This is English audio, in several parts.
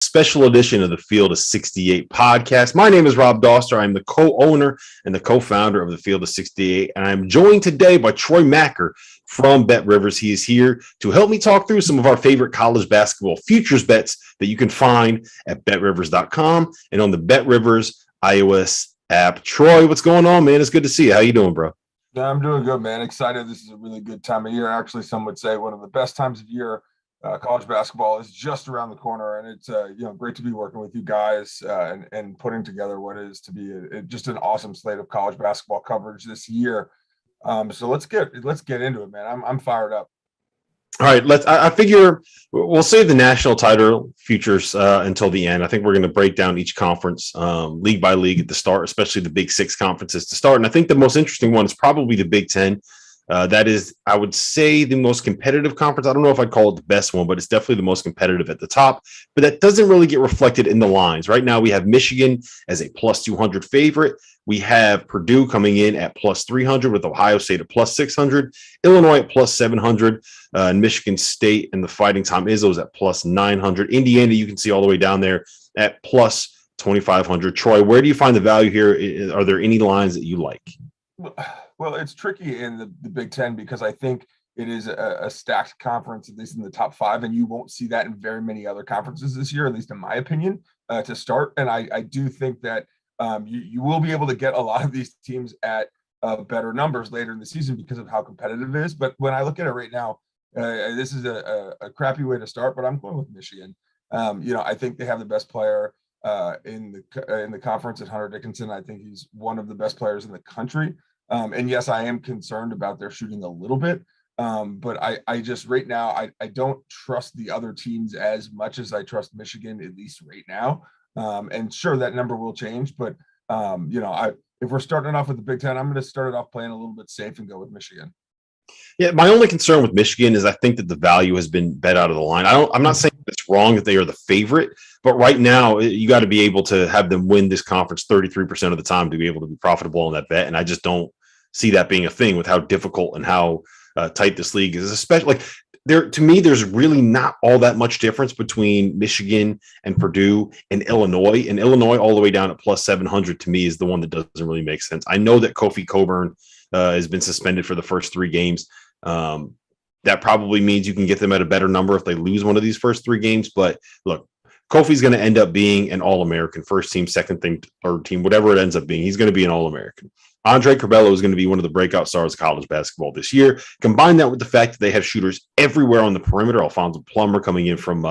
special edition of the Field of 68 podcast. My name is Rob Dauster. I'm the co-owner and the co-founder of the Field of 68, and I'm joined today by Troy Machir from BetRivers. He is here to help me talk through some of our favorite college basketball futures bets that you can find at betrivers.com and on the BetRivers iOS app. Troy, what's going on, man? It's good to see you. How you doing, bro? Yeah, I'm doing good, man. Excited. This is a really good time of year. Actually, some would say one of the best times of year. College basketball is just around the corner, and it's great to be working with you guys and putting together what is to be just an awesome slate of college basketball coverage this year. So let's get into it, man. I'm fired up. All right, I figure we'll save the national title futures until the end. I think we're going to break down each conference league by league at the start, especially the Big Six conferences to start. And I think the most interesting one is probably the Big Ten. That is, I would say, the most competitive conference. I don't know if I'd call it the best one, but it's definitely the most competitive at the top. But that doesn't really get reflected in the lines. Right now, we have Michigan as a plus 200 favorite. We have Purdue coming in at plus 300 with Ohio State at plus 600, Illinois at plus 700, and Michigan State and the Fighting Tom Izzo's at plus 900. Indiana, you can see all the way down there at plus 2,500. Troy, where do you find the value here? Are there any lines that you like? Well, it's tricky in the Big Ten because I think it is a stacked conference, at least in the top five, and you won't see that in very many other conferences this year, at least in my opinion, to start. And I do think that you will be able to get a lot of these teams at better numbers later in the season because of how competitive it is. But when I look at it right now, this is a crappy way to start, but I'm going with Michigan. I think they have the best player in the conference at Hunter Dickinson. I think he's one of the best players in the country. And yes, I am concerned about their shooting a little bit. But I just right now, I don't trust the other teams as much as I trust Michigan, at least right now. And sure, that number will change. But, if we're starting off with the Big Ten, I'm going to start it off playing a little bit safe and go with Michigan. Yeah, my only concern with Michigan is I think that the value has been bet out of the line. I'm not saying it's wrong that they are the favorite, but right now you got to be able to have them win this conference 33% of the time to be able to be profitable in that bet. And I just don't see that being a thing with how difficult and how tight this league is, especially like to me, there's really not all that much difference between Michigan and Purdue and Illinois. And Illinois all the way down at plus 700 to me is the one that doesn't really make sense. I know that Kofi Cockburn has been suspended for the first three games. That probably means you can get them at a better number if they lose one of these first three games. But look, Kofi's going to end up being an All-American, first team, second team, third team, whatever it ends up being. He's going to be an All-American. Andre Curbelo is going to be one of the breakout stars of college basketball this year. Combine that with the fact that they have shooters everywhere on the perimeter. Alfonso Plummer coming in from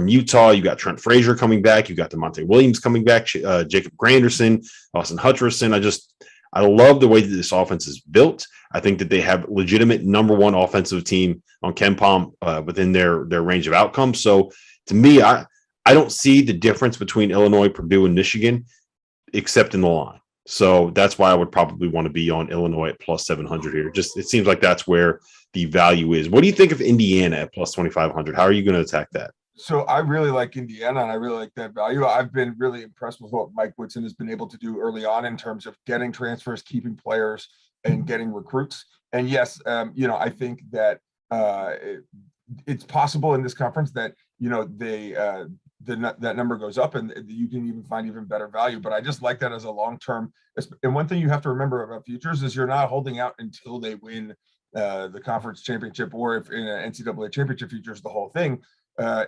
Utah. You got Trent Frazier coming back. You got DeMonte Williams coming back. Jacob Granderson, Austin Hutcherson. I love the way that this offense is built. I think that they have legitimate number one offensive team on KenPom within their range of outcomes. So to me, I don't see the difference between Illinois, Purdue, and Michigan, except in the line. So that's why I would probably want to be on Illinois at plus 700 here. Just it seems like that's where the value is. What do you think of Indiana at plus 2,500? How are you going to attack that? So I really like Indiana, and I really like that value. I've been really impressed with what Mike Woodson has been able to do early on in terms of getting transfers, keeping players, and getting recruits. And yes, I think that it's possible in this conference that that number goes up and you can even find even better value. But I just like that as a long-term. And one thing you have to remember about futures is you're not holding out until they win the conference championship, or if in an NCAA championship futures, the whole thing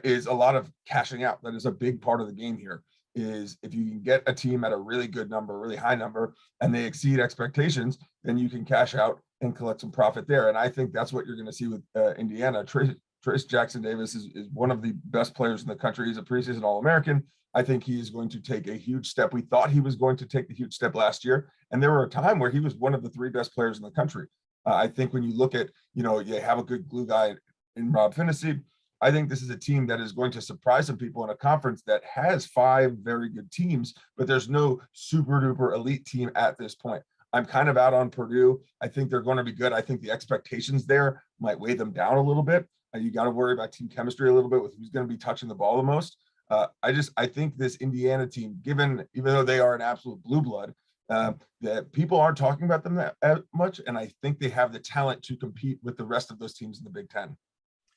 is a lot of cashing out. That is a big part of the game here, is if you can get a team at a really good number, really high number, and they exceed expectations, then you can cash out and collect some profit there. And I think that's what you're going to see with Indiana. Trace Jackson Davis is one of the best players in the country. He's a preseason All-American. I think he is going to take a huge step. We thought he was going to take the huge step last year, and there were a time where he was one of the three best players in the country. I think when you look at, you have a good glue guy in Rob Finney, I think this is a team that is going to surprise some people in a conference that has five very good teams, but there's no super duper elite team at this point. I'm kind of out on Purdue. I think they're going to be good. I think the expectations there might weigh them down a little bit. You got to worry about team chemistry a little bit with who's going to be touching the ball the most. I think this Indiana team, even though they are an absolute blue blood, that people aren't talking about them that much, and I think they have the talent to compete with the rest of those teams in the Big Ten.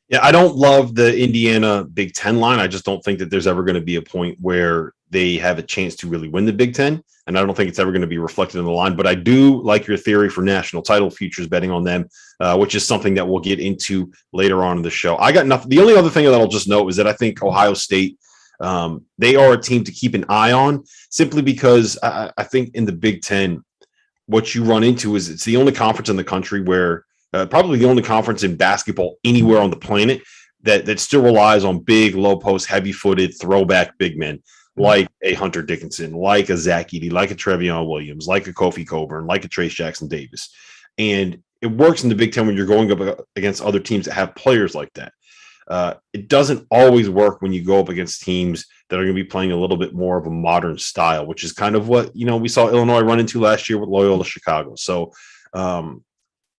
Yeah, I don't love the Indiana Big Ten line. I just don't think that there's ever going to be a point where they have a chance to really win the Big Ten. And I don't think it's ever going to be reflected in the line. But I do like your theory for national title futures betting on them, which is something that we'll get into later on in the show. I got nothing. The only other thing that I'll just note is that I think Ohio State, they are a team to keep an eye on simply because I think in the Big Ten, what you run into is it's the only conference in the country where probably the only conference in basketball anywhere on the planet that still relies on big, low post, heavy footed throwback big men like a Hunter Dickinson, like a Zach Edey, like a Trevion Williams, like a Kofi Coburn, like a Trace Jackson Davis. And it works in the Big Ten when you're going up against other teams that have players like that. It doesn't always work when you go up against teams that are going to be playing a little bit more of a modern style, which is kind of what, we saw Illinois run into last year with Loyola Chicago. So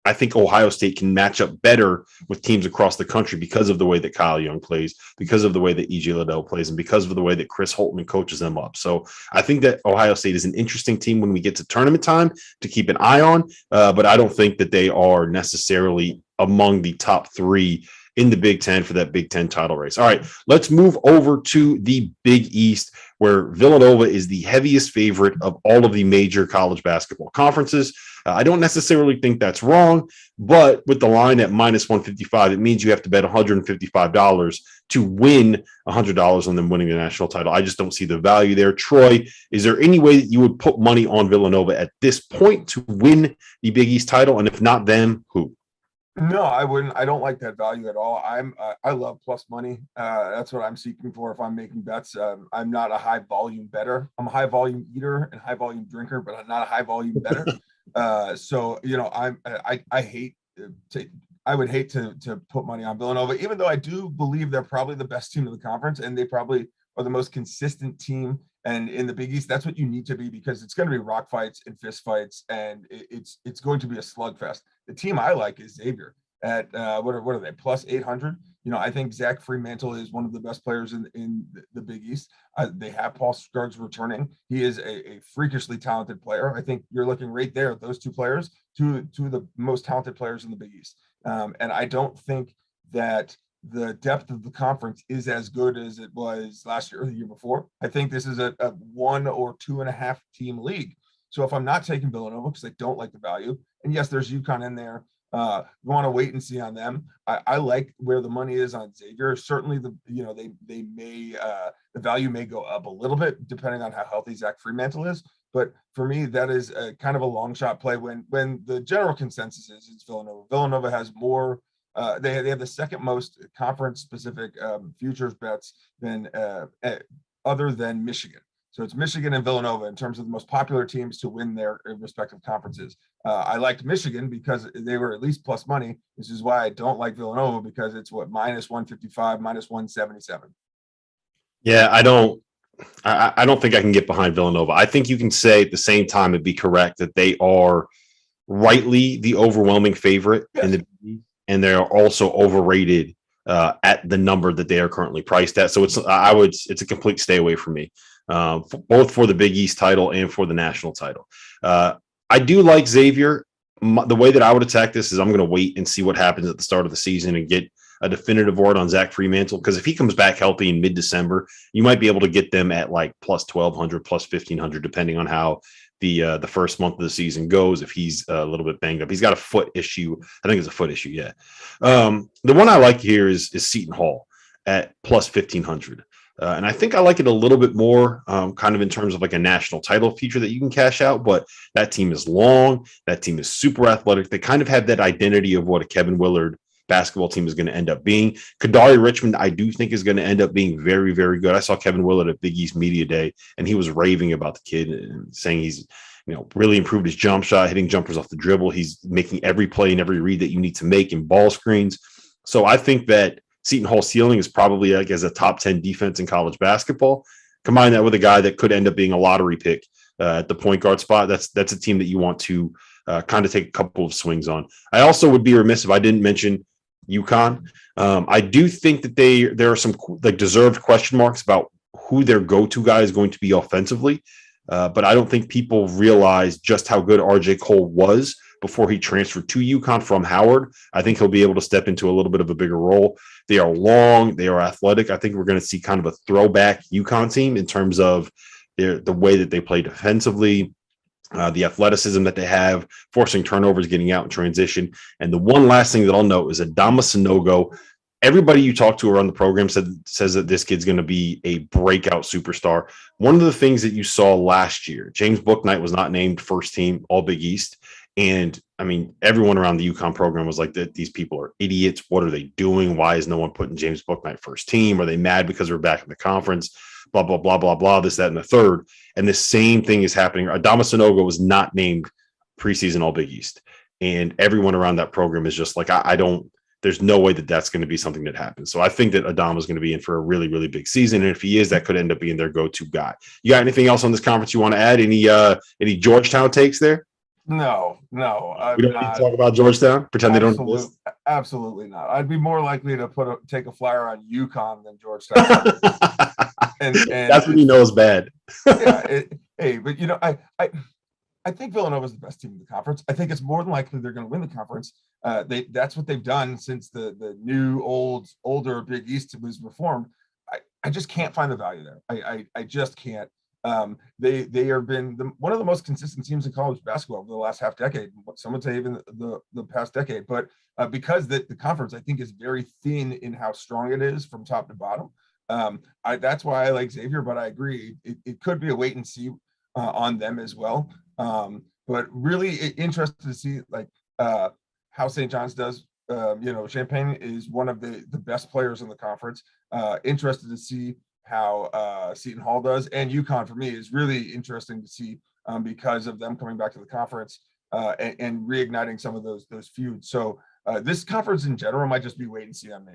I think Ohio State can match up better with teams across the country because of the way that Kyle Young plays, because of the way that EJ Liddell plays, and because of the way that Chris Holtman coaches them up. So I think that Ohio State is an interesting team when we get to tournament time to keep an eye on, but I don't think that they are necessarily among the top three in the Big Ten for that Big Ten title race. All right, let's move over to the Big East, where Villanova is the heaviest favorite of all of the major college basketball conferences. I don't necessarily think that's wrong, but with the line at minus 155, it means you have to bet $155 to win $100 on them winning the national title. I just don't see the value there. Troy, is there any way that you would put money on Villanova at this point to win the Big East title? And if not them, who? No, I wouldn't. I don't like that value at all. I love plus money. That's what I'm seeking for if I'm making bets. I'm not a high volume bettor. I'm a high volume eater and high volume drinker, but I'm not a high volume bettor. So I hate to. I would hate to put money on Villanova, even though I do believe they're probably the best team in the conference, and they probably are the most consistent team. And in the Big East, that's what you need to be, because it's going to be rock fights and fist fights, and it's going to be a slugfest. The team I like is Xavier at what are they, plus 800? I think Zach Fremantle is one of the best players in the Big East. They have Paul Scruggs returning. He is a freakishly talented player. I think you're looking right there at those two players, two of the most talented players in the Big East. And I don't think that the depth of the conference is as good as it was last year or the year before. I think this is a 1 or 2.5 team league. So if I'm not taking Villanova because I don't like the value, and yes, there's UConn in there, you want to wait and see on them. I like where the money is on Xavier. Certainly, they may the value may go up a little bit depending on how healthy Zach Fremantle is. But for me, that is kind of a long shot play. When the general consensus is it's Villanova. Villanova has more. They have the second most conference specific futures bets than other than Michigan. So it's Michigan and Villanova in terms of the most popular teams to win their respective conferences. I liked Michigan because they were at least plus money. This is why I don't like Villanova, because it's minus 155, minus 177. Yeah, I don't think I can get behind Villanova. I think you can say at the same time it'd be correct that they are rightly the overwhelming favorite in the Big East, and they are also overrated at the number that they are currently priced at. So it's a complete stay away from me, both for the Big East title and for the national title. I do like Xavier. The way that I would attack this is I'm going to wait and see what happens at the start of the season and get a definitive word on Zach Fremantle, because if he comes back healthy in mid-December, you might be able to get them at like plus 1,200, plus 1,500, depending on how the first month of the season goes. If he's a little bit banged up, he's got a foot issue. I think it's a foot issue. Yeah. The one I like here is Seton Hall at plus 1,500. And I think I like it a little bit more kind of in terms of like a national title feature that you can cash out, but that team is long. That team is super athletic. They kind of have that identity of what a Kevin Willard basketball team is going to end up being. Kadari Richmond, I do think, is going to end up being very, very good. I saw Kevin Willard at Big East Media Day, and he was raving about the kid and saying he's really improved his jump shot, hitting jumpers off the dribble. He's making every play and every read that you need to make in ball screens. So I think that Seton Hall ceiling is probably like as a top 10 defense in college basketball. Combine that with a guy that could end up being a lottery pick at the point guard spot. That's a team that you want to kind of take a couple of swings on. I also would be remiss if I didn't mention UConn. I do think that there are some like deserved question marks about who their go-to guy is going to be offensively, but I don't think people realize just how good RJ Cole was before he transferred to UConn from Howard. I think he'll be able to step into a little bit of a bigger role. They are long, they are athletic. I think we're going to see kind of a throwback UConn team in terms of the way that they play defensively, the athleticism that they have, forcing turnovers, getting out in transition. And the one last thing that I'll note is Adama Sanogo. Everybody you talk to around the program says that this kid's going to be a breakout superstar. One of the things that you saw last year, James Bouknight was not named first team All Big East. And I mean, everyone around the UConn program was like, these people are idiots. What are they doing? Why is no one putting James Bouknight first team? Are they mad because we're back in the conference? Blah, blah, blah, blah, blah, this, that, and the third. And the same thing is happening. Adama Sanogo was not named preseason All Big East. And everyone around that program is just like, there's no way that that's going to be something that happens. So I think that Adama is going to be in for a really, really big season. And if he is, that could end up being their go-to guy. You got anything else on this conference you want to add? Any Georgetown takes there? No. We don't need to talk about Georgetown. Pretend they don't exist. Absolutely not. I'd be more likely to take a flyer on UConn than Georgetown. and that's when you know it's bad. Yeah. But I think Villanova is the best team in the conference. I think it's more than likely they're going to win the conference. That's what they've done since the new older Big East was reformed. I just can't find the value there. I just can't. They have been one of the most consistent teams in college basketball over the last half decade. Some would say even the past decade. But because the conference, I think, is very thin in how strong it is from top to bottom. That's why I like Xavier, but I agree it could be a wait and see on them as well. But really interested to see how St. John's does. Champaign is one of the best players in the conference. Interested to see how Seton Hall does, and UConn for me is really interesting to see because of them coming back to the conference and reigniting some of those feuds. So this conference in general might just be wait and see on me.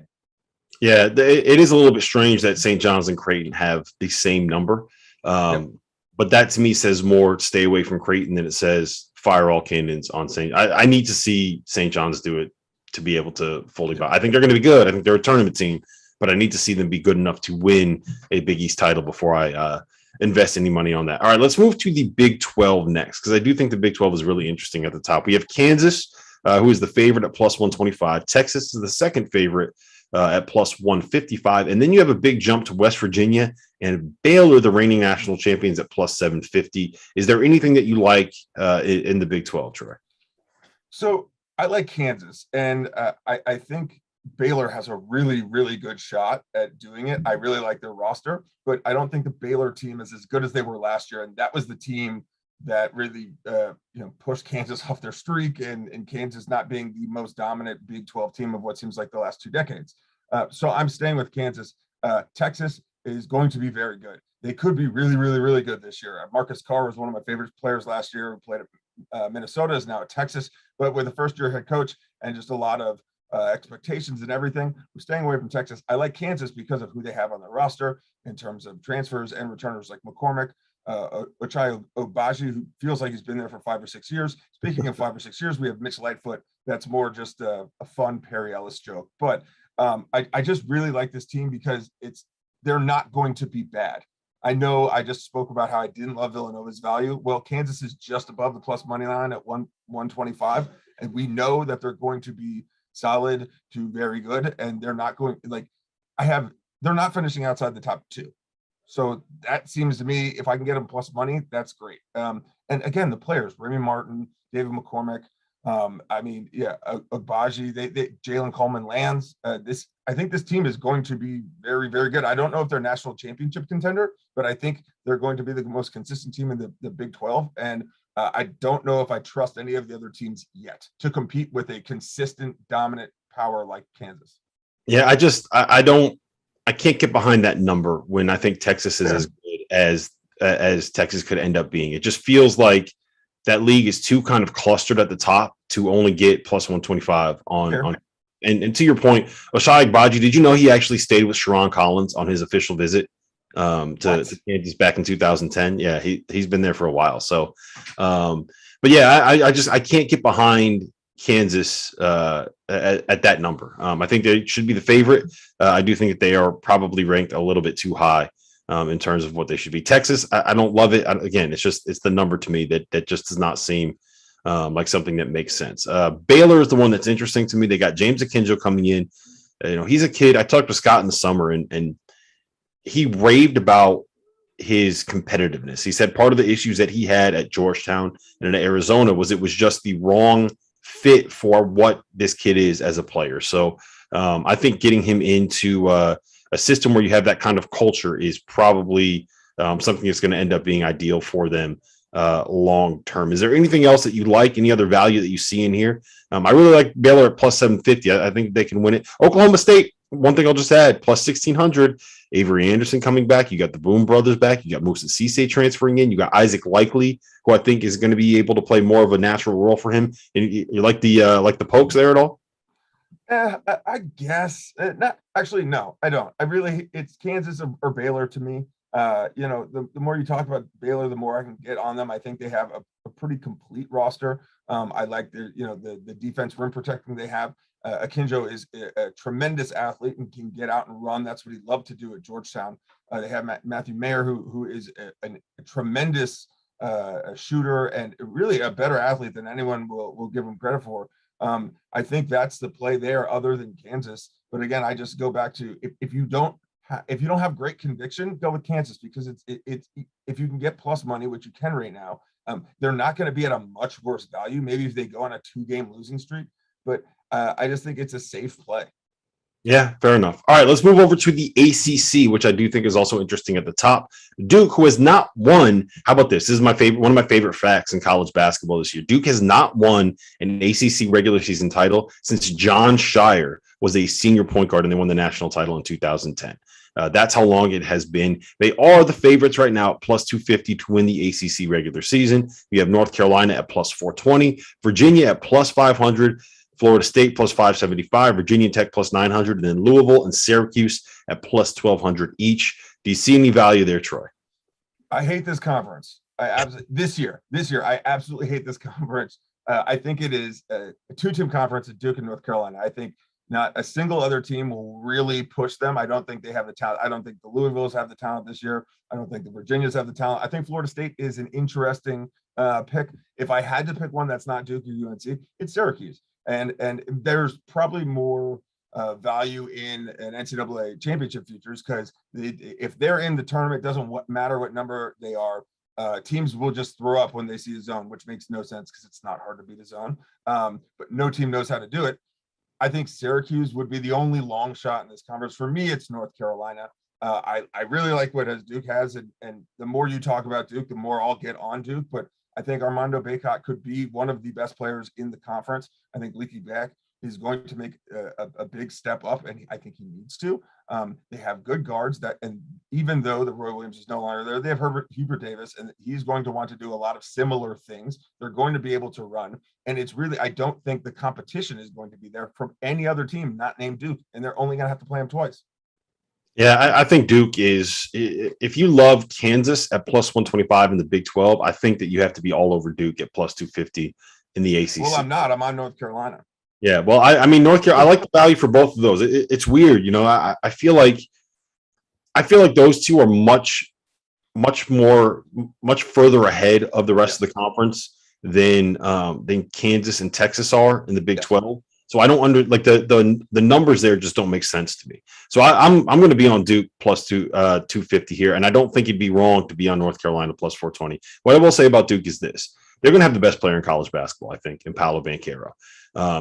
Yeah, it is a little bit strange that St. John's and Creighton have the same number. Yep. But that to me says more stay away from Creighton than it says fire all cannons on St. I need to see St. John's do it to be able to fully buy. I think they're going to be good. I think they're a tournament team, but I need to see them be good enough to win a Big East title before I invest any money on that. All right, let's move to the Big 12 next, because I do think the Big 12 is really interesting at the top. We have Kansas, who is the favorite at plus 125. Texas is the second favorite at plus 155. And then you have a big jump to West Virginia and Baylor, the reigning national champions, at plus 750. Is there anything that you like in the Big 12, Troy? So I like Kansas, and I think Baylor has a really, really good shot at doing it. I really like their roster, but I don't think the Baylor team is as good as they were last year. And that was the team that really pushed Kansas off their streak, and Kansas not being the most dominant Big 12 team of what seems like the last 2 decades. So I'm staying with Kansas. Texas is going to be very good. They could be really, really, really good this year. Marcus Carr was one of my favorite players last year, who played at Minnesota, is now at Texas, but with a first-year head coach and just a lot of expectations and everything, we're staying away from Texas. I like Kansas because of who they have on their roster in terms of transfers and returners like McCormick, Ochai Obaji, who feels like he's been there for 5 or 6 years. Speaking of 5 or 6 years, we have Mitch Lightfoot. That's more just a fun Perry Ellis joke. But I just really like this team because they're not going to be bad. I know I just spoke about how I didn't love Villanova's value. Well, Kansas is just above the plus money line at 125, and we know that they're going to be solid to very good, and they're not going they're not finishing outside the top 2. So that seems to me, if I can get them plus money, that's great. And again, the players, Remy Martin, David McCormick, Agbaji, they Jalen Coleman lands. I think this team is going to be very, very good. I don't know if they're a national championship contender, but I think they're going to be the most consistent team in the Big 12. And I don't know if I trust any of the other teams yet to compete with a consistent, dominant power like Kansas. Yeah, I can't get behind that number when I think Texas is as good as Texas could end up being. It just feels like that league is too kind of clustered at the top to only get plus 125 on. And to your point, Ochai Agbaji, did you know he actually stayed with Sharon Collins on his official visit to Kansas back in 2010? Yeah, he's been there for a while. So, but yeah, I can't get behind Kansas at that number. I think they should be the favorite. I do think that they are probably ranked a little bit too high in terms of what they should be. Texas, I don't love it. Again, it's the number to me that just does not seem like something that makes sense. Baylor is the one that's interesting to me. They got James Akinjo coming in. He's a kid. I talked to Scott in the summer, and he raved about his competitiveness. He said part of the issues that he had at Georgetown and at Arizona was it was just the wrong fit for what this kid is as a player. So I think getting him into a system where you have that kind of culture is probably something that's going to end up being ideal for them long term. Is there anything else that you like? Any other value that you see in here? I really like Baylor at plus 750. I think they can win it. Oklahoma State, one thing I'll just add, plus 1600. Avery Anderson coming back. You got the Boone brothers back. You got Musa Cisse transferring in. You got Isaac Likely, who I think is going to be able to play more of a natural role for him. And you like the Pokes there at all? I guess not. Actually, no, I don't. It's Kansas or Baylor to me. The more you talk about Baylor, the more I can get on them. I think they have a pretty complete roster. I like the defense rim protecting they have. Akinjo is a tremendous athlete and can get out and run. That's what he loved to do at Georgetown. They have Matthew Mayer, who is a tremendous shooter and really a better athlete than anyone will give him credit for. I think that's the play there, other than Kansas. But again, I just go back to if you don't have great conviction, go with Kansas, because it's if you can get plus money, which you can right now, they're not going to be at a much worse value. Maybe if they go on a 2-game losing streak, but I just think it's a safe play. Yeah, fair enough. All right, let's move over to the ACC, which I do think is also interesting at the top. Duke, who has not won. How about this? This is one of my favorite facts in college basketball this year. Duke has not won an ACC regular season title since John Shire was a senior point guard and they won the national title in 2010. That's how long it has been. They are the favorites right now at plus 250 to win the ACC regular season. You have North Carolina at plus 420, Virginia at plus 500, Florida State plus 575, Virginia Tech plus 900, and then Louisville and Syracuse at plus 1,200 each. Do you see any value there, Troy? I hate this conference. This year, I absolutely hate this conference. I think it is a 2-team conference at Duke and North Carolina. I think not a single other team will really push them. I don't think they have the talent. I don't think the Louisvilles have the talent this year. I don't think the Virginias have the talent. I think Florida State is an interesting pick. If I had to pick one that's not Duke or UNC, it's Syracuse. And there's probably more value in an NCAA championship futures, because if they're in the tournament, it doesn't matter what number they are. Teams will just throw up when they see a zone, which makes no sense because it's not hard to beat a zone. But no team knows how to do it. I think Syracuse would be the only long shot in this conference. For me, it's North Carolina. I really like what Duke has, and the more you talk about Duke, the more I'll get on Duke. But I think Armando Bacot could be one of the best players in the conference. I think Leaky Black is going to make a big step up, and I think he needs to. They have good guards and even though the Roy Williams is no longer there, they have Hubert Davis, and he's going to want to do a lot of similar things. They're going to be able to run, and it's really, I don't think the competition is going to be there from any other team not named Duke, and they're only going to have to play him twice. Yeah, I think Duke is, if you love Kansas at plus 125 in the Big 12, I think that you have to be all over Duke at plus 250 in the ACC. Well, I'm not. I'm on North Carolina. Yeah, well, I mean, North Carolina, I like the value for both of those. It's weird, I feel like those two are much further ahead of the rest of the conference than Kansas and Texas are in the Big 12. So I don't the numbers there just don't make sense to me. So I'm going to be on Duke plus 250 here, and I don't think it'd be wrong to be on North Carolina plus 420. What I will say about Duke is this: they're going to have the best player in college basketball, I think, in Paolo Banchero.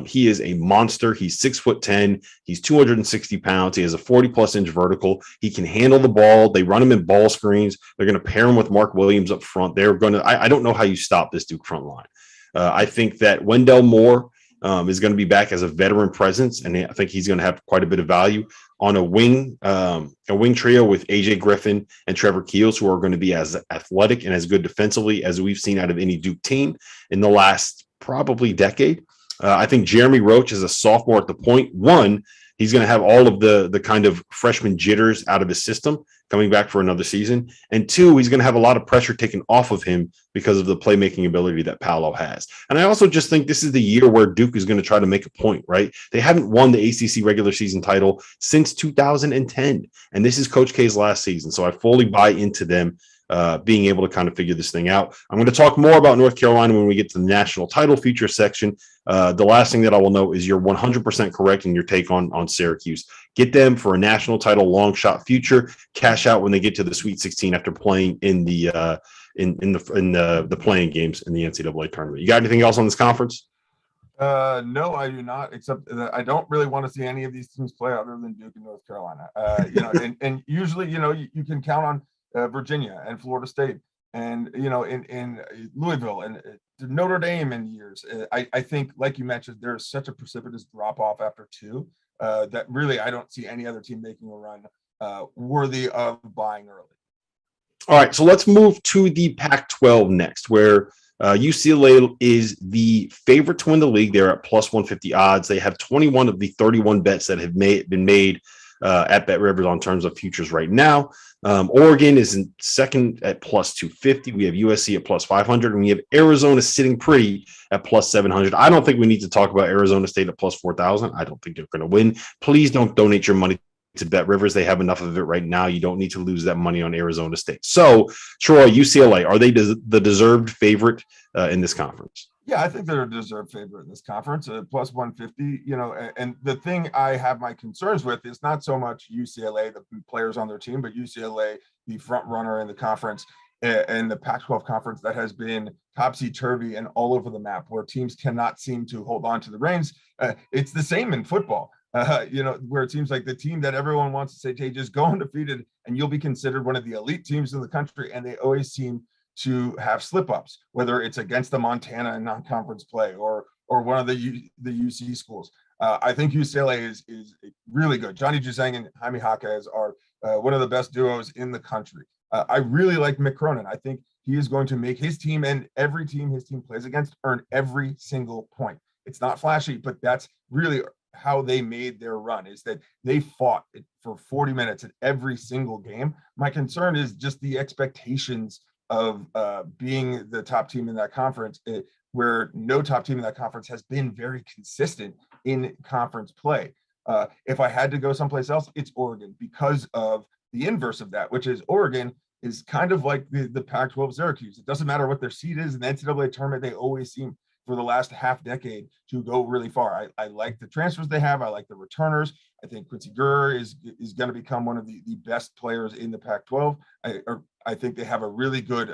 He is a monster. He's 6'10". He's 260 pounds. He has a 40+ inch vertical. He can handle the ball. They run him in ball screens. They're going to pair him with Mark Williams up front. They're going to. I don't know how you stop this Duke front line. I think that Wendell Moore is going to be back as a veteran presence, and I think he's going to have quite a bit of value on a wing trio with AJ Griffin and Trevor Keels, who are going to be as athletic and as good defensively as we've seen out of any Duke team in the last probably decade. I think Jeremy Roach is a sophomore at the point. One, he's going to have all of the kind of freshman jitters out of his system coming back for another season. And two, he's going to have a lot of pressure taken off of him because of the playmaking ability that Paolo has. And I also just think this is the year where Duke is going to try to make a point, right? They haven't won the ACC regular season title since 2010. And this is Coach K's last season. So I fully buy into them being able to kind of figure this thing out. I'm going to talk more about North Carolina when we get to the national title feature section. The last thing that I will note is you're 100% correct in your take on Syracuse. Get them for a national title long shot future. Cash out when they get to the Sweet 16 after playing in the playing games in the NCAA tournament. You got anything else on this conference? No, I do not, except that I don't really want to see any of these teams play other than Duke and North Carolina. And usually, you can count on Virginia and Florida State and, in Louisville and Notre Dame in years. I think, like you mentioned, there's such a precipitous drop off after two that really I don't see any other team making a run worthy of buying early. All right, so let's move to the Pac-12 next, where UCLA is the favorite to win the league. They're at plus 150 odds. They have 21 of the 31 bets that have been made at BetRivers on terms of futures right now. Oregon is in second at plus 250. We have USC at plus 500, and we have Arizona sitting pretty at plus 700. I don't think we need to talk about Arizona State at plus 4,000. I don't think they're going to win. Please don't donate your money to BetRivers. They have enough of it right now. You don't need to lose that money on Arizona State. So, Troy, UCLA, are they the deserved favorite in this conference? Yeah, I think they're a deserved favorite in this conference, plus 150, and the thing I have my concerns with is not so much UCLA, the players on their team, but UCLA, the front runner in the conference and the Pac-12 conference that has been topsy-turvy and all over the map where teams cannot seem to hold on to the reins. It's the same in football. Where it seems like the team that everyone wants to say, hey, just go undefeated and you'll be considered one of the elite teams in the country. And they always seem to have slip-ups, whether it's against the Montana in non-conference play or one of the UC schools. I think UCLA is really good. Johnny Juzang and Jaime Jaquez are one of the best duos in the country. I really like Mick Cronin. I think he is going to make his team and every team his team plays against earn every single point. It's not flashy, but that's really how they made their run, is that they fought for 40 minutes in every single game. My concern is just the expectations of being the top team in that conference, where no top team in that conference has been very consistent in conference play. If I had to go someplace else, it's Oregon, because of the inverse of that, which is Oregon is kind of like the Pac-12 Syracuse. It doesn't matter what their seed is in the NCAA tournament. They always seem, for the last half decade, to go really far. I like the transfers they have. I like the returners. I think Quincy Guerrero is going to become one of the best players in the Pac-12. I think they have a really good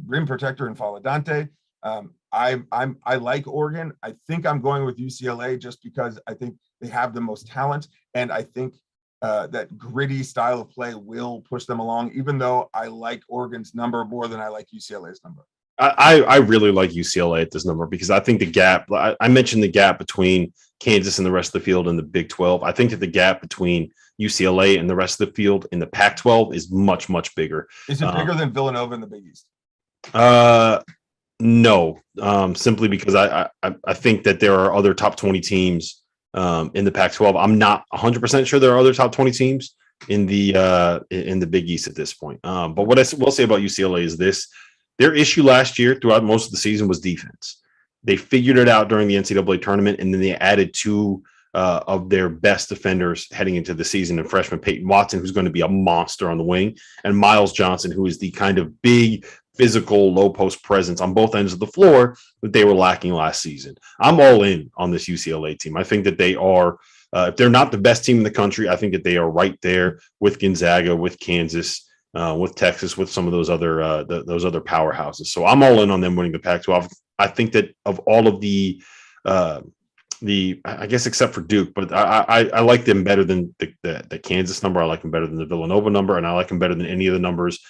rim protector in Faladante. I like Oregon. I think I'm going with UCLA just because I think they have the most talent, and I think that gritty style of play will push them along, even though I like Oregon's number more than I like UCLA's number. I really like UCLA at this number because I think the gap, I mentioned the gap between Kansas and the rest of the field in the Big 12. I think that the gap between UCLA and the rest of the field in the Pac-12 is much, much bigger. Is it bigger than Villanova in the Big East? No, simply because I think that there are other top 20 teams in the Pac-12. I'm not 100% sure there are other top 20 teams in the Big East at this point. But what I will say about UCLA is this. Their issue last year throughout most of the season was defense. They figured it out during the NCAA tournament, and then they added two of their best defenders heading into the season, and freshman Peyton Watson, who's going to be a monster on the wing, and Miles Johnson, who is the kind of big, physical, low-post presence on both ends of the floor that they were lacking last season. I'm all in on this UCLA team. I think that they are, if they're not the best team in the country, I think that they are right there with Gonzaga, with Kansas, with Texas, with some of those other powerhouses. So I'm all in on them winning the Pac-12. I think that of all of the I guess except for Duke, but I like them better than the Kansas number. I like them better than the Villanova number, and I like them better than any of the numbers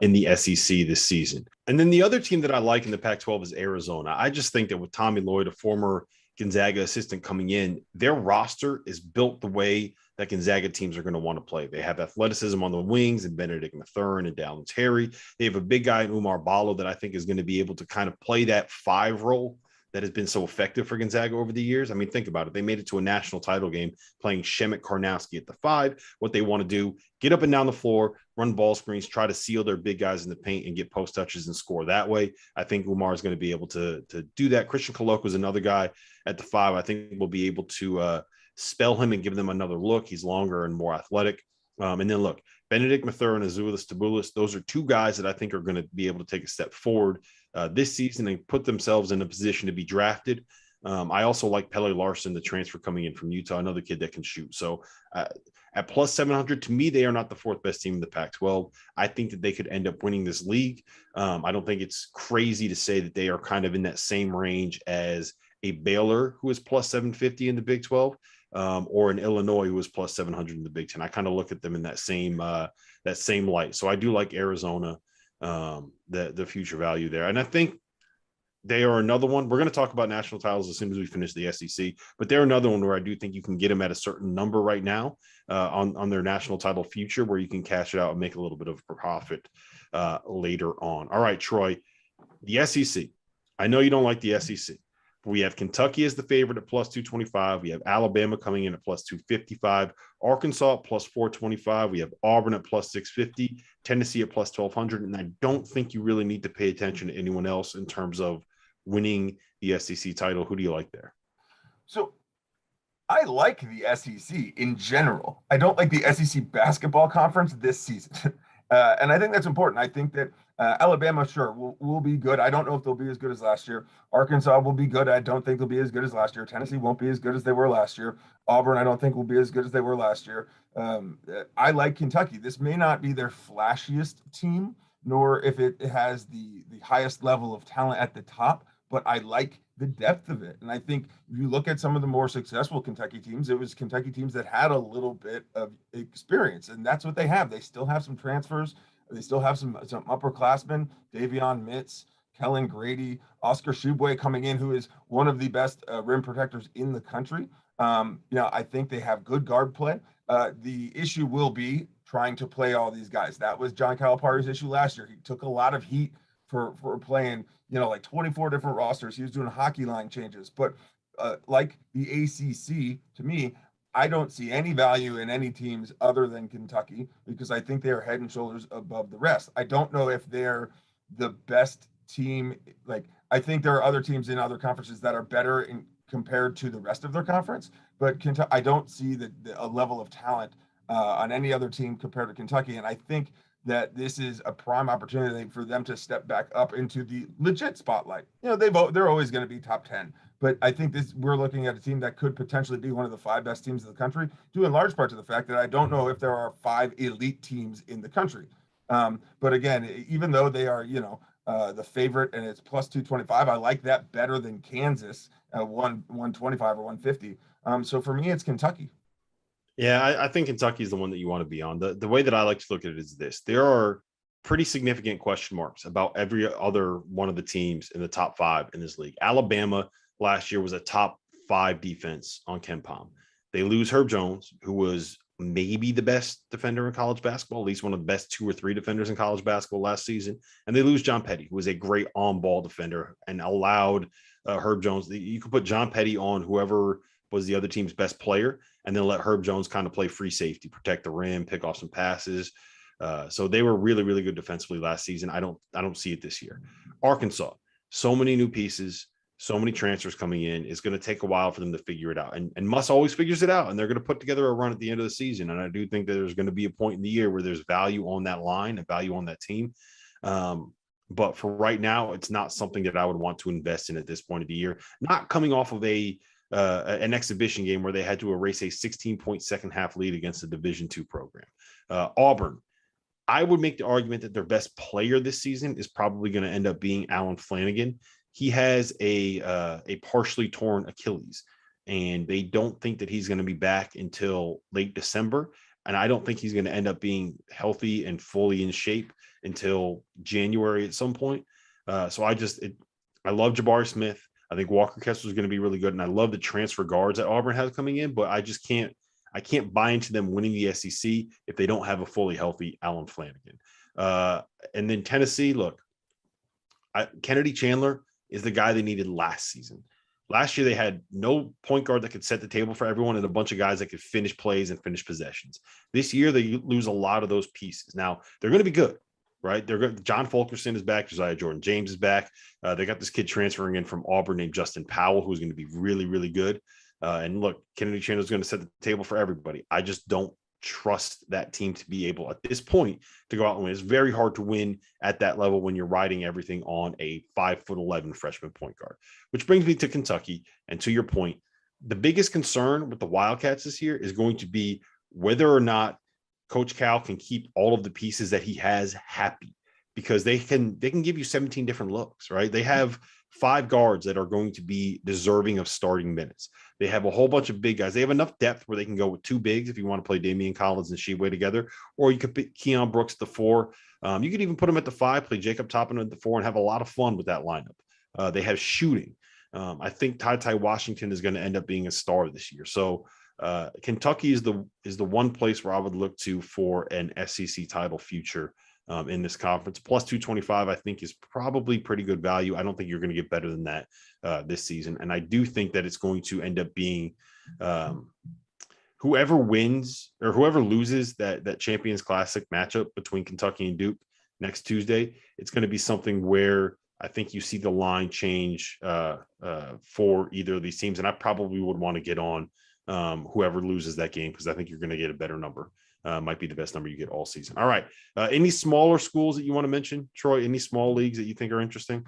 in the SEC this season. And then the other team that I like in the Pac-12 is Arizona. I just think that with Tommy Lloyd, a former Gonzaga assistant, coming in, their roster is built the way that Gonzaga teams are going to want to play. They have athleticism on the wings and Benedict Mathurin and Dallin Terry. They have a big guy in Umar Ballo that I think is going to be able to kind of play that 5 role that has been so effective for Gonzaga over the years. I mean, think about it. They made it to a national title game playing Shemet Karnowski at the 5. What they want to do, get up and down the floor, run ball screens, try to seal their big guys in the paint and get post touches and score that way. I think Umar is going to be able to do that. Christian Kolok was another guy at the 5. I think we'll be able to spell him and give them another look. He's longer and more athletic. And then look, Benedict Mathurin and Azuolas Tubelis, those are 2 guys that I think are going to be able to take a step forward this season and put themselves in a position to be drafted. I also like Pele Larson, the transfer coming in from Utah, another kid that can shoot. So at plus 700, to me, they are not the 4th best team in the Pac-12. I think that they could end up winning this league. I don't think it's crazy to say that they are kind of in that same range as a Baylor, who is plus 750 in the Big 12. Or in Illinois, who was plus 700 in the Big 10. I kind of look at them in that same light. So I do like Arizona, the future value there. And I think they are another one. We're going to talk about national titles as soon as we finish the SEC, but they're another one where I do think you can get them at a certain number right now on their national title future, where you can cash it out and make a little bit of profit later on. All right, Troy, the SEC. I know you don't like the SEC. We have Kentucky as the favorite at plus 225. We have Alabama coming in at plus 255. Arkansas at plus 425. We have Auburn at plus 650. Tennessee at plus 1200. And I don't think you really need to pay attention to anyone else in terms of winning the SEC title. Who do you like there? So I like the SEC in general. I don't like the SEC basketball conference this season. And I think that's important. I think that Alabama, sure, will be good. I don't know if they'll be as good as last year. Arkansas will be good. I don't think they'll be as good as last year. Tennessee won't be as good as they were last year. Auburn, I don't think will be as good as they were last year. I like Kentucky. This may not be their flashiest team, nor if it has the highest level of talent at the top, but I like the depth of it. And I think if you look at some of the more successful Kentucky teams, it was Kentucky teams that had a little bit of experience, and that's what they have. They still have some transfers. They still have some upperclassmen, Davion Mitz, Kellen Grady, Oscar Tshiebwe coming in, who is one of the best rim protectors in the country. I think they have good guard play. The issue will be trying to play all these guys. That was John Calipari's issue last year. He took a lot of heat for playing, like 24 different rosters. He was doing hockey line changes. But like the ACC, to me, I don't see any value in any teams other than Kentucky, because I think they are head and shoulders above the rest. I don't know if they're the best team. Like, I think there are other teams in other conferences that are better compared to the rest of their conference, but Kentucky, I don't see a level of talent on any other team compared to Kentucky. And I think that this is a prime opportunity for them to step back up into the legit spotlight. They're always going to be top 10, but I think we're looking at a team that could potentially be one of the 5 best teams in the country, due in large part to the fact that I don't know if there are 5 elite teams in the country. But again, even though they are, the favorite and it's plus 225, I like that better than Kansas at 125 or 150. So for me, it's Kentucky. Yeah, I think Kentucky is the one that you want to be on. The way that I like to look at it is this. There are pretty significant question marks about every other one of the teams in the top 5 in this league. Alabama last year was a top 5 defense on KenPom. They lose Herb Jones, who was maybe the best defender in college basketball, at least one of the best 2 or 3 defenders in college basketball last season. And they lose John Petty, who was a great on-ball defender and allowed Herb Jones. You could put John Petty on whoever was the other team's best player, and then let Herb Jones kind of play free safety, protect the rim, pick off some passes. So they were really, really good defensively last season. I don't see it this year. Arkansas, so many new pieces, so many transfers coming in. It's going to take a while for them to figure it out. And Muss always figures it out, and they're going to put together a run at the end of the season. And I do think that there's going to be a point in the year where there's value on that line and value on that team. But for right now, it's not something that I would want to invest in at this point of the year. Not coming off of an exhibition game where they had to erase a 16-point second half lead against a Division II program. Auburn, I would make the argument that their best player this season is probably going to end up being Alan Flanigan. He has a partially torn Achilles, and they don't think that he's going to be back until late December. And I don't think he's going to end up being healthy and fully in shape until January at some point. So I love Jabari Smith. I think Walker Kessler is going to be really good. And I love the transfer guards that Auburn has coming in, but I just can't buy into them winning the SEC if they don't have a fully healthy Alan Flanigan. And then Tennessee, look, Kennedy Chandler is the guy they needed last season. Last year, they had no point guard that could set the table for everyone and a bunch of guys that could finish plays and finish possessions. This year, they lose a lot of those pieces. Now, they're going to be good, right? They're good. John Fulkerson is back. Josiah Jordan-James is back. They got this kid transferring in from Auburn named Justin Powell, who's going to be really, really good. And look, Kennedy Chandler is going to set the table for everybody. I just don't trust that team to be able at this point to go out and win. It's very hard to win at that level when you're riding everything on a 5'11" freshman point guard, which brings me to Kentucky. And to your point, the biggest concern with the Wildcats this year is going to be whether or not Coach Cal can keep all of the pieces that he has happy, because they can give you 17 different looks, right? They have 5 guards that are going to be deserving of starting minutes. They have a whole bunch of big guys. They have enough depth where they can go with 2 bigs if you want to play Damian Collins and Sheway together, or you could pick Keon Brooks at the 4. You could even put him at the 5, play Jacob Toppin at the 4, and have a lot of fun with that lineup. They have shooting. I think Ty Washington is going to end up being a star this year. So Kentucky is the one place where I would look to for an SEC title future in this conference. Plus 225, I think, is probably pretty good value. I don't think you're going to get better than that this season. And I do think that it's going to end up being whoever wins or whoever loses that Champions Classic matchup between Kentucky and Duke next Tuesday. It's going to be something where I think you see the line change for either of these teams. And I probably would want to get on whoever loses that game, because I think you're going to get a better number. Might be the best number you get all season. All right. Any smaller schools that you want to mention, Troy? Any small leagues that you think are interesting?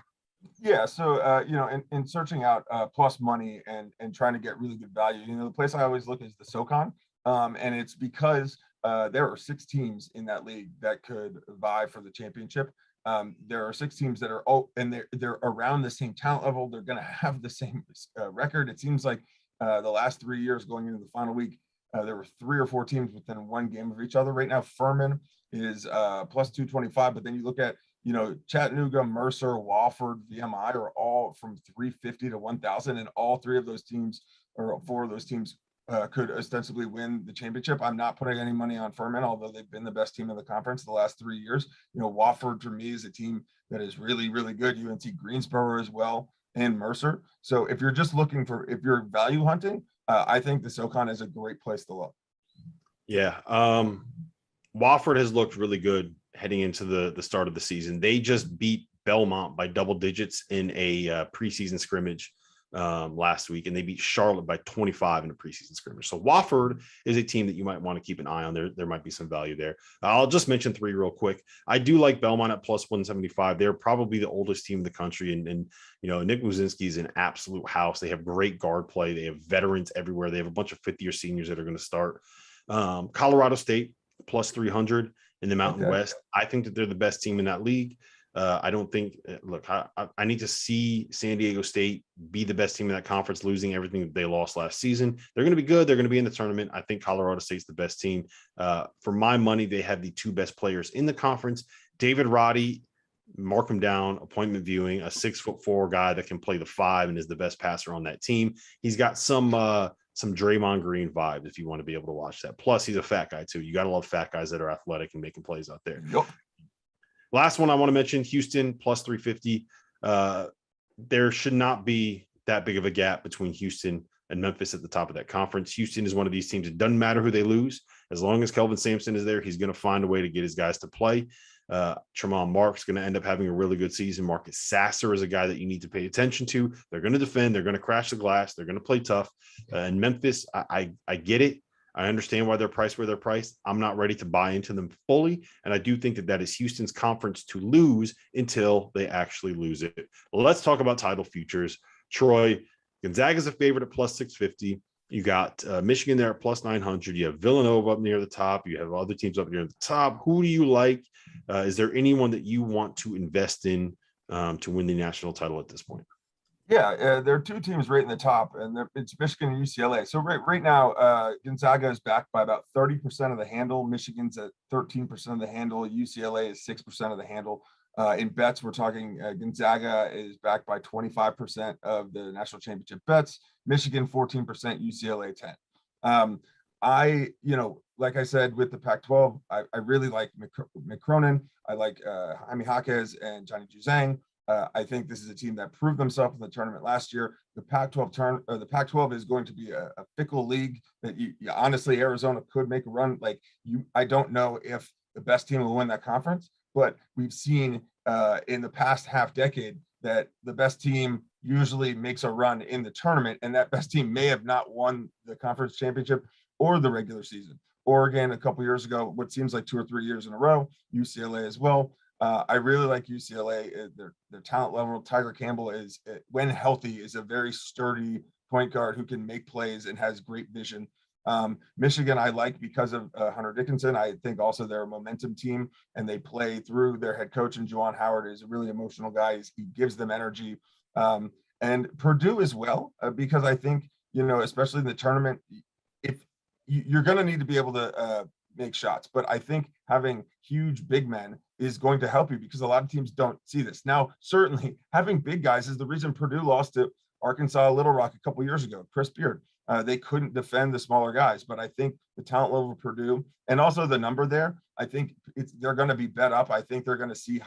Yeah. So, in searching out plus money and trying to get really good value, the place I always look is the SoCon. And it's because there are 6 teams in that league that could vie for the championship. There are 6 teams that are and they're around the same talent level. They're going to have the same record. It seems like the last 3 years going into the final week, there were 3 or 4 teams within 1 game of each other. Right now, Furman is plus 225, but then you look at, Chattanooga, Mercer, Wofford, VMI are all from 350 to 1,000, and all 3 of those teams, or 4 of those teams, could ostensibly win the championship. I'm not putting any money on Furman, although they've been the best team in the conference the last 3 years. Wofford for me is a team that is really, really good. UNC Greensboro as well, and Mercer. So if you're just looking if you're value hunting, I think the SoCon is a great place to look. Yeah. Wofford has looked really good heading into the start of the season. They just beat Belmont by double digits in a preseason scrimmage last week, and they beat Charlotte by 25 in a preseason scrimmage. So Wofford is a team that you might want to keep an eye on. There might be some value there. I'll just mention 3 real quick. I do like Belmont at plus 175. They're probably the oldest team in the country, and Nick Muzinski is an absolute house. They have great guard play. They have veterans everywhere. They have a bunch of 5th-year seniors that are going to start. Colorado State plus 300 in the Mountain West. I think that they're the best team in that league. I don't think, look, I need to see San Diego State be the best team in that conference, losing everything that they lost last season. They're going to be good. They're going to be in the tournament. I think Colorado State's the best team. For my money, they have the 2 best players in the conference. David Roddy, mark him down, appointment viewing, a 6'4" guy that can play the 5 and is the best passer on that team. He's got some Draymond Green vibe if you want to be able to watch that. Plus, he's a fat guy too. You got to love fat guys that are athletic and making plays out there. Yep. Last one I want to mention, Houston plus 350. There should not be that big of a gap between Houston and Memphis at the top of that conference. Houston is one of these teams. It doesn't matter who they lose. As long as Kelvin Sampson is there, he's going to find a way to get his guys to play. Tremont Mark's going to end up having a really good season. Marcus Sasser is a guy that you need to pay attention to. They're going to defend. They're going to crash the glass. They're going to play tough. And Memphis, I get it. I understand why they're priced where they're priced. I'm not ready to buy into them fully. And I do think that is Houston's conference to lose until they actually lose it. Well, let's talk about title futures. Troy, Gonzaga's a favorite at plus 650. You got Michigan there at plus 900. You have Villanova up near the top. You have other teams up near the top. Who do you like? Is there anyone that you want to invest in to win the national title at this point? Yeah, there are 2 teams right in the top, and it's Michigan and UCLA. So right now, Gonzaga is backed by about 30% of the handle. Michigan's at 13% of the handle. UCLA is 6% of the handle. In bets, we're talking Gonzaga is backed by 25% of the national championship bets. Michigan 14%, UCLA 10. Like I said, with the Pac-12, I really like McCronin. I like Jaime Jaquez and Johnny Juzang. I think this is a team that proved themselves in the tournament last year. The Pac-12 is going to be a fickle league that honestly, Arizona could make a run. I don't know if the best team will win that conference, but we've seen in the past half decade that the best team usually makes a run in the tournament, and that best team may have not won the conference championship or the regular season. Oregon a couple years ago, what seems like 2 or 3 years in a row, UCLA as well. I really like UCLA. Their talent level. Tiger Campbell is, when healthy, is a very sturdy point guard who can make plays and has great vision. Michigan, I like because of Hunter Dickinson. I think also they're a momentum team, and they play through their head coach, and Juwan Howard is a really emotional guy. He gives them energy. And Purdue as well, because I think, especially in the tournament, if you're going to need to be able to make shots, but I think having huge big men is going to help you, because a lot of teams don't see this. Now, certainly having big guys is the reason Purdue lost to Arkansas Little Rock a couple years ago. Chris Beard, they couldn't defend the smaller guys, but I think the talent level of Purdue and also the number there, I think they're going to be bet up. I think they're going to see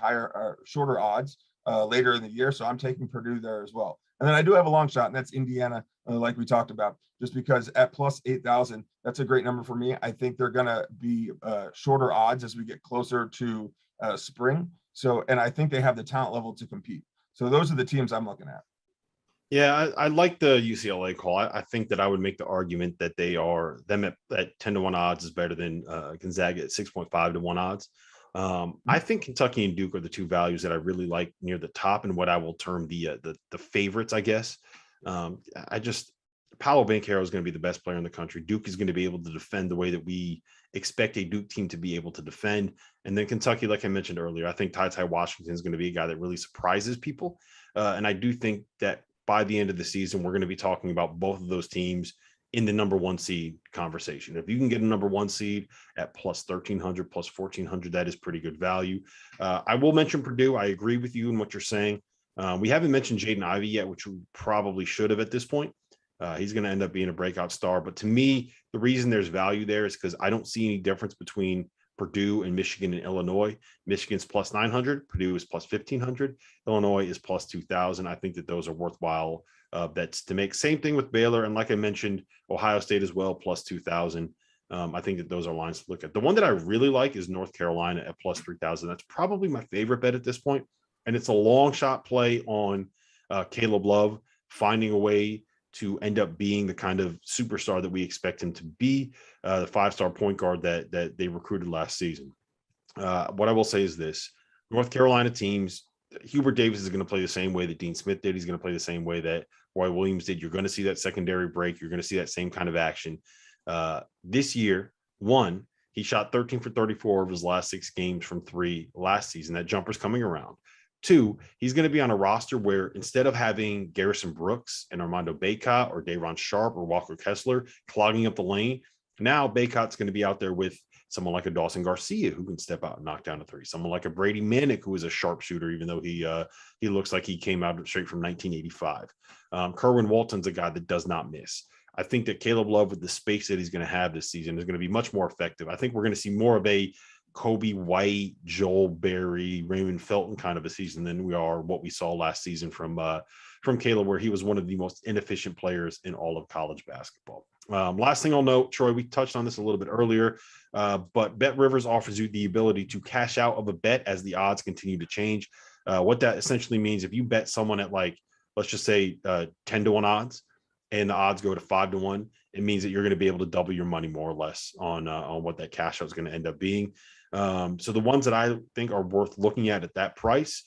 shorter odds later in the year. So I'm taking Purdue there as well. And then I do have a long shot, and that's Indiana, like we talked about, just because at plus 8,000, that's a great number for me. I think they're going to be shorter odds as we get closer to spring. And I think they have the talent level to compete. So those are the teams I'm looking at. Yeah, I like the UCLA call. I think that I would make the argument that them at 10-1 odds is better than Gonzaga at 6.5 to 1 odds. I think Kentucky and Duke are the two values that I really like near the top, and what I will term the favorites, I guess. Paolo Banchero is going to be the best player in the country. Duke is going to be able to defend the way that we expect a Duke team to be able to defend. And then Kentucky, like I mentioned earlier, I think Ty Washington is going to be a guy that really surprises people. And I do think that by the end of the season, we're going to be talking about both of those teams in the number one seed conversation. If you can get a number one seed at plus 1,300, plus 1,400, that is pretty good value. I will mention Purdue. I agree with you in what you're saying. We haven't mentioned Jaden Ivey yet, which we probably should have at this point. He's going to end up being a breakout star. But to me, the reason there's value there is because I don't see any difference between Purdue and Michigan and Illinois. Michigan's plus 900. Purdue is plus 1,500. Illinois is plus 2,000. I think that those are worthwhile bets to make. Same thing with Baylor. And like I mentioned, Ohio State as well, plus 2,000. I think that those are lines to look at. The one that I really like is North Carolina at plus 3,000. That's probably my favorite bet at this point. And it's a long shot play on Caleb Love finding a way to end up being the kind of superstar that we expect him to be, the 5-star point guard that they recruited last season. What I will say is this: North Carolina teams, Hubert Davis is going to play the same way that Dean Smith did. He's going to play the same way that Roy Williams did. You're going to see that secondary break. You're going to see that same kind of action. This year, he shot 13 for 34 of his last 6 games from 3 last season. That jumper's coming around. 2, he's going to be on a roster where instead of having Garrison Brooks and Armando Bacot or Day'Ron Sharp or Walker Kessler clogging up the lane, now Bacot's going to be out there with someone like a Dawson Garcia who can step out and knock down a 3, someone like a Brady Manick who is a sharpshooter, even though he looks like he came out straight from 1985. Kerwin Walton's a guy that does not miss. I think that Caleb Love, with the space that he's going to have this season, is going to be much more effective. I think we're going to see more of a Kobe White, Joel Berry, Raymond Felton kind of a season than we are what we saw last season from Caleb, where he was one of the most inefficient players in all of college basketball. Last thing I'll note, Troy, we touched on this a little bit earlier, but BetRivers offers you the ability to cash out of a bet as the odds continue to change. What that essentially means, if you bet someone at let's just say 10-1 odds, and the odds go to 5-1, it means that you're going to be able to double your money more or less on what that cash out is going to end up being. So the ones that I think are worth looking at that price,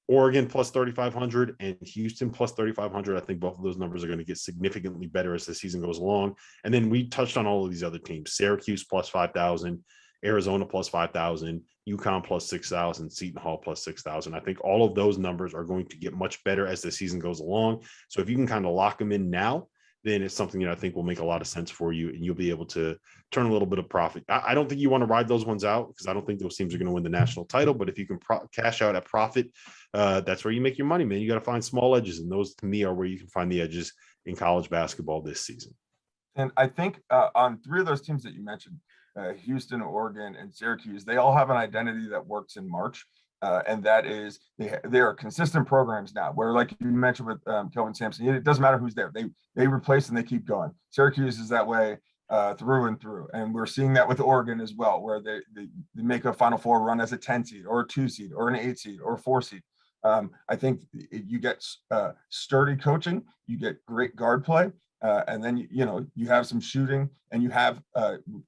Oregon plus 3,500 and Houston plus 3,500. I think both of those numbers are going to get significantly better as the season goes along. And then we touched on all of these other teams: Syracuse plus 5,000, Arizona plus 5,000, UConn plus 6,000, Seton Hall plus 6,000. I think all of those numbers are going to get much better as the season goes along. So if you can kind of lock them in now, then it's something that I think will make a lot of sense for you, and you'll be able to turn a little bit of profit. I don't think you want to ride those ones out, because I don't think those teams are going to win the national title. But if you can cash out at profit, that's where you make your money, man. You got to find small edges, and those to me are where you can find the edges in college basketball this season. And I think on 3 of those teams that you mentioned, Houston, Oregon, and Syracuse, they all have an identity that works in March. And that is they are consistent programs now where, like you mentioned with Kelvin Sampson, it doesn't matter who's there. They replace and they keep going. Syracuse is that way through and through. And we're seeing that with Oregon as well, where they make a Final Four run as a 10 seed or a 2 seed or an 8 seed or a 4 seed. I think you get sturdy coaching, you get great guard play, and then you have some shooting, and you have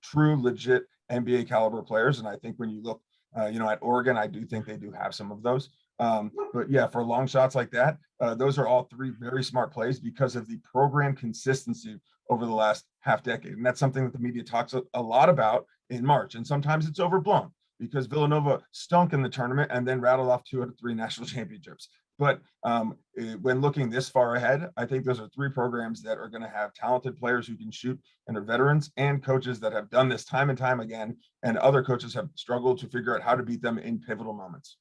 true, legit NBA caliber players. And I think when you look, at Oregon, I do think they do have some of those. But yeah, for long shots like that, those are all three very smart plays because of the program consistency over the last half decade. And that's something that the media talks a lot about in March. And sometimes it's overblown because Villanova stunk in the tournament and then rattled off 2 out of 3 national championships. But when looking this far ahead, I think those are 3 programs that are going to have talented players who can shoot and are veterans, and coaches that have done this time and time again. And other coaches have struggled to figure out how to beat them in pivotal moments.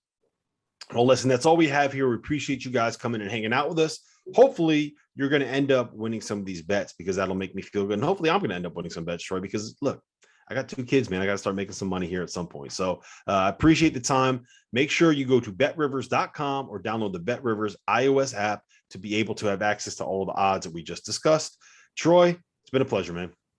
Well, listen, that's all we have here. We appreciate you guys coming and hanging out with us. Hopefully you're going to end up winning some of these bets, because that'll make me feel good. And hopefully I'm going to end up winning some bets, Troy, because look, I got 2 kids, man. I got to start making some money here at some point. So I appreciate the time. Make sure you go to betrivers.com or download the BetRivers iOS app to be able to have access to all the odds that we just discussed. Troy, it's been a pleasure, man.